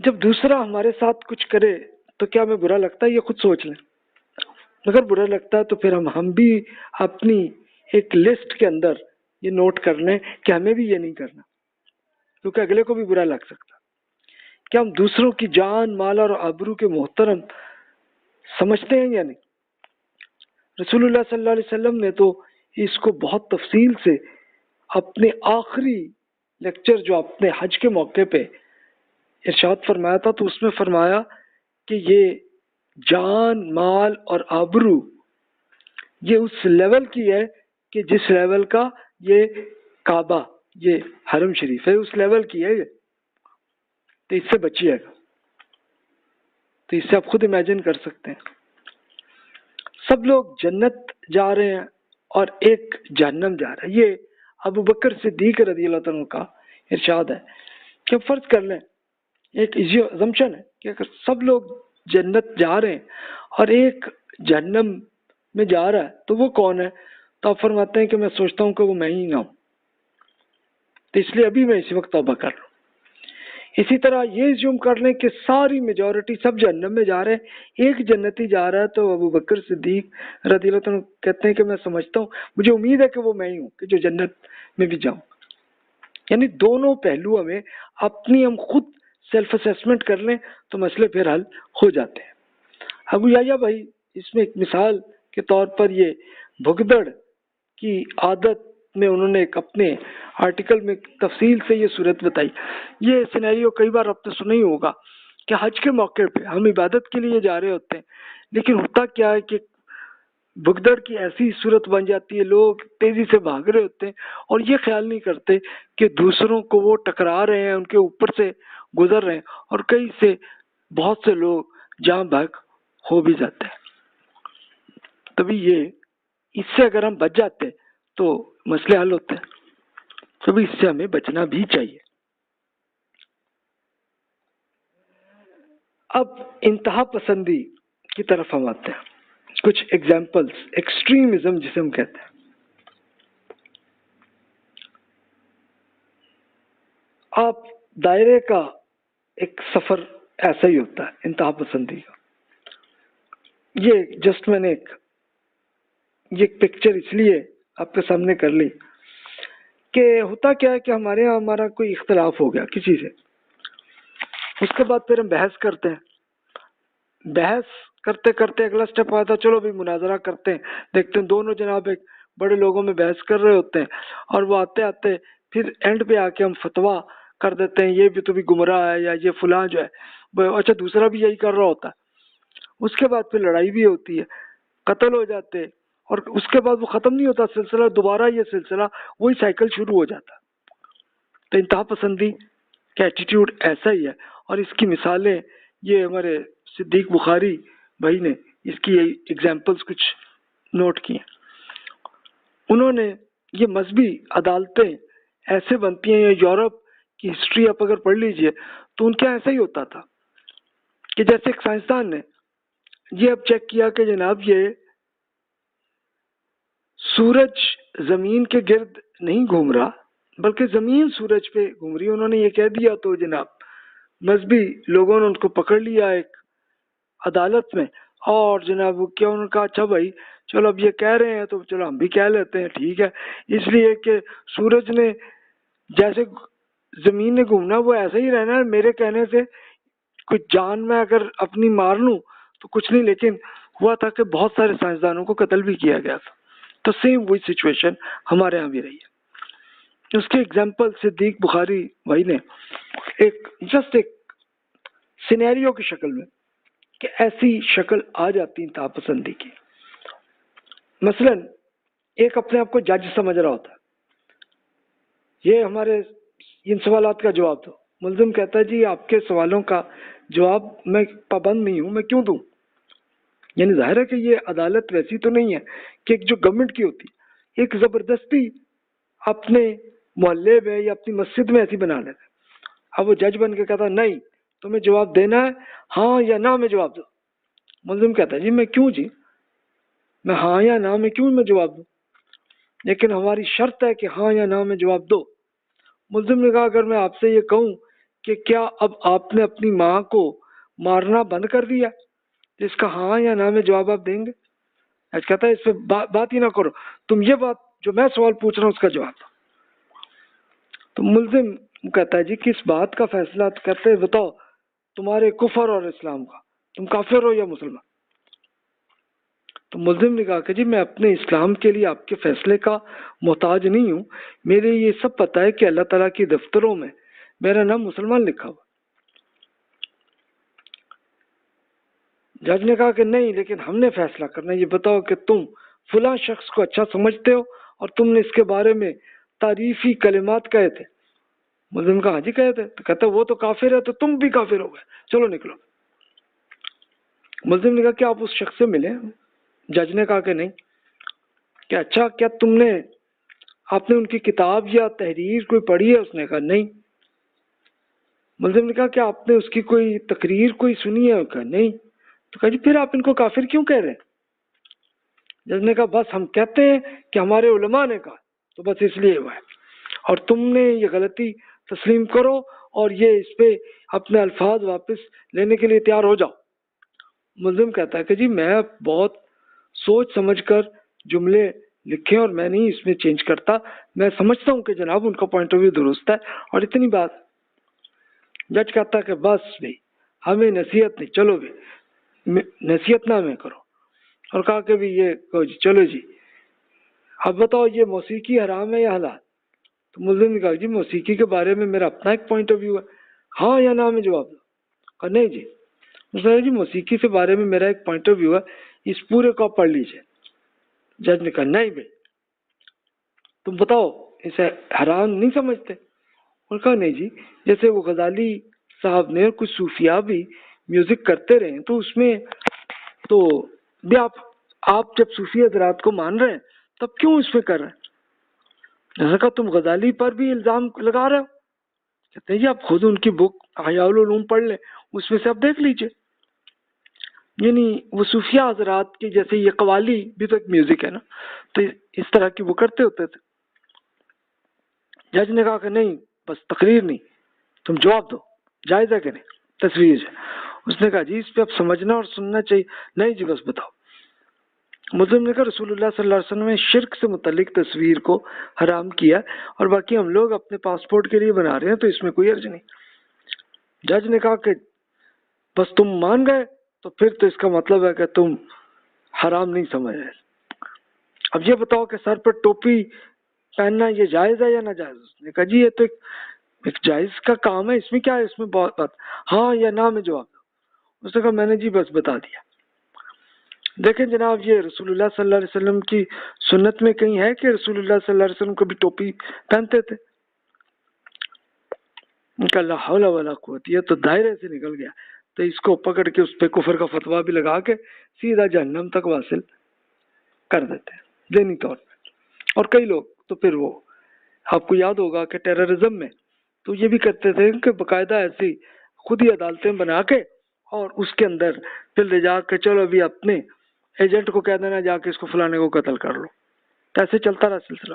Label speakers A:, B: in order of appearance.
A: جب دوسرا ہمارے ساتھ کچھ کرے تو کیا ہمیں برا لگتا ہے؟ یہ خود سوچ لیں. اگر برا لگتا ہے تو پھر ہم بھی اپنی ایک لسٹ کے اندر یہ نوٹ کر لیں کہ ہمیں بھی یہ نہیں کرنا، کیونکہ اگلے کو بھی برا لگ سکتا. کیا ہم دوسروں کی جان، مال اور آبرو کے محترم سمجھتے ہیں یا نہیں؟ رسول اللہ صلی اللہ علیہ وسلم نے تو اس کو بہت تفصیل سے اپنے آخری لیکچر جو اپنے حج کے موقع پہ ارشاد فرمایا تھا، تو اس میں فرمایا کہ یہ جان، مال اور آبرو یہ اس لیول کی ہے کہ جس لیول کا یہ کعبہ، یہ حرم شریف ہے، اس لیول کی ہے یہ. تو اس سے بچیے گا. تو اس سے آپ خود امیجن کر سکتے ہیں. سب لوگ جنت جا رہے ہیں اور ایک جہنم جا رہا ہے. یہ ابو بکر صدیق رضی اللہ عنہ کا ارشاد ہے کہ فرض کر لیں، ایک assumption ہے کہ اگر سب لوگ جنت جا رہے ہیں اور ایک جہنم میں جا رہا ہے تو وہ کون ہے؟ تو آپ فرماتے ہیں کہ میں سوچتا ہوں کہ وہ میں ہی نہ ہوں، تو اس لیے ابھی میں اسی وقت توبہ کر رہا ہوں. اسی طرح یہ زوم کر لیں کہ ساری میجورٹی سب جہنم میں جا رہے ہیں، ایک جنتی جا رہا ہے، تو ابو بکر صدیق رضی اللہ عنہ کہتے ہیں کہ میں سمجھتا ہوں، مجھے امید ہے کہ وہ میں ہی ہوں کہ جو جنت میں بھی جاؤں. یعنی دونوں پہلو میں اپنی ہم خود سیلف اسیسمنٹ کر لیں تو مسئلے پھر حل ہو جاتے ہیں. ابو یحییٰ بھائی اس میں ایک مثال کے طور پر یہ بھگدڑ کی عادت میں انہوں نے ایک اپنے آرٹیکل میں تفصیل سے یہ صورت بتائی. یہ سینیریو کئی بار آپ نے سنا ہی ہوگا کہ حج کے موقع پہ ہم عبادت کے لیے جا رہے ہوتے ہیں، لیکن ہوتا کیا ہے کہ بھگدڑ کی ایسی صورت بن جاتی ہے، لوگ تیزی سے بھاگ رہے ہوتے ہیں اور یہ خیال نہیں کرتے کہ دوسروں کو وہ ٹکرا رہے ہیں، ان کے اوپر سے گزر رہے ہیں، اور کئی سے بہت سے لوگ جاں بحق ہو بھی جاتے ہیں. تبھی یہ اس سے اگر ہم بچ جاتے تو مسئلے حل ہوتے ہیں. تبھی اس سے ہمیں بچنا بھی چاہیے. اب انتہا پسندی کی طرف ہم آتے ہیں. کچھ ایگزامپلس، ایکسٹریمزم جسے ہم کہتے ہیں. آپ دائرے کا ایک سفر ایسا ہی ہوتا ہے انتہا پسندی کا. یہ جسٹ میں نے یہ پکچر اس لیے آپ کے سامنے کر لی کہ ہوتا کیا ہے کہ ہمارے یہاں ہمارا کوئی اختلاف ہو گیا کسی سے، اس کے بعد پھر ہم بحث کرتے ہیں. بحث کرتے کرتے اگلا سٹیپ آتا ہے، چلو بھی مناظرہ کرتے ہیں، دیکھتے ہیں دونوں جناب ایک بڑے لوگوں میں بحث کر رہے ہوتے ہیں، اور وہ آتے آتے پھر اینڈ پہ آ کے ہم فتویٰ کر دیتے ہیں یہ بھی تو بھی گمراہ ہے، یا یہ فلاں جو ہے اچھا دوسرا بھی یہی کر رہا ہوتا ہے. اس کے بعد پھر لڑائی بھی ہوتی ہے، قتل ہو جاتے، اور اس کے بعد وہ ختم نہیں ہوتا سلسلہ، دوبارہ یہ سلسلہ وہی سائیکل شروع ہو جاتا. تو انتہا پسندی کا ایٹیٹیوڈ ایسا ہی ہے، اور اس کی مثالیں یہ ہمارے صدیق بخاری بھائی نے اس کی ایگزامپلس کچھ نوٹ کی ہیں. انہوں نے یہ مذہبی عدالتیں ایسے بنتی ہیں، یا یورپ کی ہسٹری آپ اگر پڑھ لیجئے تو ان کے ایسا ہی ہوتا تھا کہ جیسے ایک سائنسدان نے یہ اب چیک کیا کہ جناب یہ سورج زمین کے گرد نہیں گھوم رہا بلکہ زمین سورج پہ گھوم رہی. انہوں نے یہ کہہ دیا تو جناب مذہبی لوگوں نے ان کو پکڑ لیا ایک عدالت میں، اور جناب وہ کیا انہوں نے کہا اچھا بھائی چلو اب یہ کہہ رہے ہیں تو چلو ہم بھی کہہ لیتے ہیں، ٹھیک ہے. اس لیے کہ سورج نے جیسے زمین نے گھومنا وہ ایسا ہی رہنا ہے، میرے کہنے سے کوئی جان میں اگر اپنی مار لوں تو کچھ نہیں. لیکن ہوا تھا کہ بہت سارے سائنسدانوں کو قتل بھی کیا گیا تھا. تو سیم وہی سچویشن ہمارے ہاں بھی رہی ہے. اس کے ایگزامپل صدیق بخاری بھائی نے ایک جسٹ ایک سینیریو کی شکل میں کہ ایسی شکل آ جاتی انتہا پسندی کی. مثلا ایک اپنے آپ کو جج سمجھ رہا ہوتا ہے، یہ ہمارے ان سوالات کا جواب دو. ملزم کہتا ہے جی آپ کے سوالوں کا جواب میں پابند نہیں ہوں، میں کیوں دوں؟ یعنی ظاہر ہے کہ یہ عدالت ویسی تو نہیں ہے کہ ایک جو گورنمنٹ کی ہوتی ہے ایک زبردستی اپنے محلے میں یا اپنی مسجد میں ایسی بنا لیتے. اب وہ جج بن کے کہتا نہیں تمہیں جواب دینا ہے، ہاں یا نہ میں جواب دو. ملزم کہتا ہے جی میں کیوں، جی میں ہاں یا نہ میں کیوں میں جواب دوں، لیکن ہماری شرط ہے کہ ہاں یا نہ میں جواب دو. ملزم نے کہا اگر میں آپ سے یہ کہوں کہ کیا اب آپ نے اپنی ماں کو مارنا بند کر دیا؟ اس کا ہاں یا نہ میں جواب آپ دیں گے؟ ایسا کہتا ہے اس پہ بات ہی نہ کرو، تم یہ بات جو میں سوال پوچھ رہا ہوں اس کا جواب دو۔ تو ملزم کہتا ہے جی کس بات کا فیصلہ؟ کہتے ہیں بتاؤ تمہارے کفر اور اسلام کا، تم کافر ہو یا مسلمان؟ تو ملزم نے کہا کہ جی میں اپنے اسلام کے لیے آپ کے فیصلے کا محتاج نہیں ہوں، میرے یہ سب پتہ ہے کہ اللہ تعالیٰ کے دفتروں میں میرا نام مسلمان لکھا ہوا۔ جج نے کہا کہ نہیں، لیکن ہم نے فیصلہ کرنا ہے، یہ بتاؤ کہ تم فلاں شخص کو اچھا سمجھتے ہو اور تم نے اس کے بارے میں تعریفی کلمات کہے تھے۔ ملزم کہا ہاں جی کہے تھے۔ تو کہتا وہ تو کافر ہے تو تم بھی کافر ہو گئے، چلو نکلو۔ ملزم نے کہا کہ آپ اس شخص سے ملے؟ جج نے کہا کہ نہیں۔ کہ اچھا کیا آپ نے ان کی کتاب یا تحریر کوئی پڑھی ہے؟ اس نے کہا نہیں۔ ملزم نے کہا کہ آپ نے اس کی کوئی تقریر کوئی سنی ہے؟ کہا نہیں۔ تو کہا جی پھر آپ ان کو کافر کیوں کہہ رہے ہیں؟ جج نے کہا بس ہم کہتے ہیں کہ ہمارے علماء نے کہا تو بس اس لیے ہوا ہے، اور تم نے یہ غلطی تسلیم کرو اور یہ اس پہ اپنے الفاظ واپس لینے کے لیے تیار ہو جاؤ۔ ملزم کہتا ہے کہ جی میں بہت سوچ سمجھ کر جملے لکھے اور میں نہیں اس میں چینج کرتا، میں سمجھتا ہوں کہ جناب ان کا پوائنٹ آف ویو درست ہے اور اتنی بات۔ جج کہتا ہے کہ بس بھائی ہمیں نصیحت نہیں، چلو بھی نصیحت نہ ہمیں کرو، اور کہا کہ بھی یہ کہو جی چلو جی اب بتاؤ یہ موسیقی حرام ہے یا حلال؟ تو ملزم نے کہا جی موسیقی کے بارے میں میرا اپنا ایک پوائنٹ آف ویو ہے، ہاں یا نہ میں جواب دو؟ کہا نہیں جی۔ اس نے کہا جی موسیقی کے بارے میں میرا ایک پوائنٹ آف ویو ہے، اس پورے کو آپ پڑھ لیجیے۔ جج نے کہا نہیں بھائی تم بتاؤ اسے حرام نہیں سمجھتے؟ اور کہا نہیں جی، جیسے وہ غزالی صاحب نے کچھ صوفیاء بھی میوزک کرتے رہے تو اس میں تو بھی آپ جب صوفی حضرات کو مان رہے ہیں تب کیوں اس میں کر رہے ہیں؟ نے کہا تم غزالی پر بھی الزام لگا رہے ہو؟ کہتے ہیں جی آپ خود ان کی بک احیاء العلوم پڑھ لیں، اس میں سے آپ دیکھ لیجئے، یعنی وہ صوفیاء حضرات کی جیسے یہ قوالی بھی تو ایک میوزک ہے نا، تو اس طرح کی وہ کرتے ہوتے تھے۔ جج نے کہا کہ نہیں بس تقریر نہیں، تم جواب دو، جائز ہے کہ نہیں؟ تصویر ہے۔ اس نے کہا جی اس پہ اب سمجھنا اور سننا چاہیے۔ نہیں جی بس بتاؤ۔ مسلم نے کہا رسول اللہ صلی اللہ علیہ وسلم نے شرک سے متعلق تصویر کو حرام کیا اور باقی ہم لوگ اپنے پاسپورٹ کے لیے بنا رہے ہیں تو اس میں کوئی حرج نہیں۔ جج نے کہا کہ بس تم مان گئے تو پھر تو اس کا مطلب ہے کہ تم حرام نہیں سمجھ رہے۔ اب یہ بتاؤ کہ سر پر ٹوپی پہننا یہ جائز ہے یا ناجائز؟ اس نے کہا جی یہ تو ایک جائز کا کام ہے، اس میں کیا ہے، اس میں بہت بات، ہاں یا نہ میں جواب دو۔ اس نے کہا میں نے جی بس بتا دیا۔ دیکھیں جناب یہ رسول اللہ صلی اللہ علیہ وسلم کی سنت میں کہیں ہے کہ رسول اللہ صلی اللہ علیہ وسلم کبھی ٹوپی پہنتے تھے؟ ان کا لا حول ولا قوت، یہ تو دائرے سے نکل گیا، تو اس کو پکڑ کے اس پہ کفر کا فتویٰ بھی لگا کے سیدھا جہنم تک واصل کر دیتے ہیں ذہنی طور پہ۔ اور کئی لوگ تو پھر وہ آپ کو یاد ہوگا کہ ٹیررزم میں تو یہ بھی کرتے تھے کہ باقاعدہ ایسی خود ہی عدالتیں بنا کے اور اس کے اندر پھر لے جا کے چلو ابھی اپنے ایجنٹ کو کہہ دینا جا کے اس کو فلانے کو قتل کر لو، تو ایسے چلتا رہا سلسلہ۔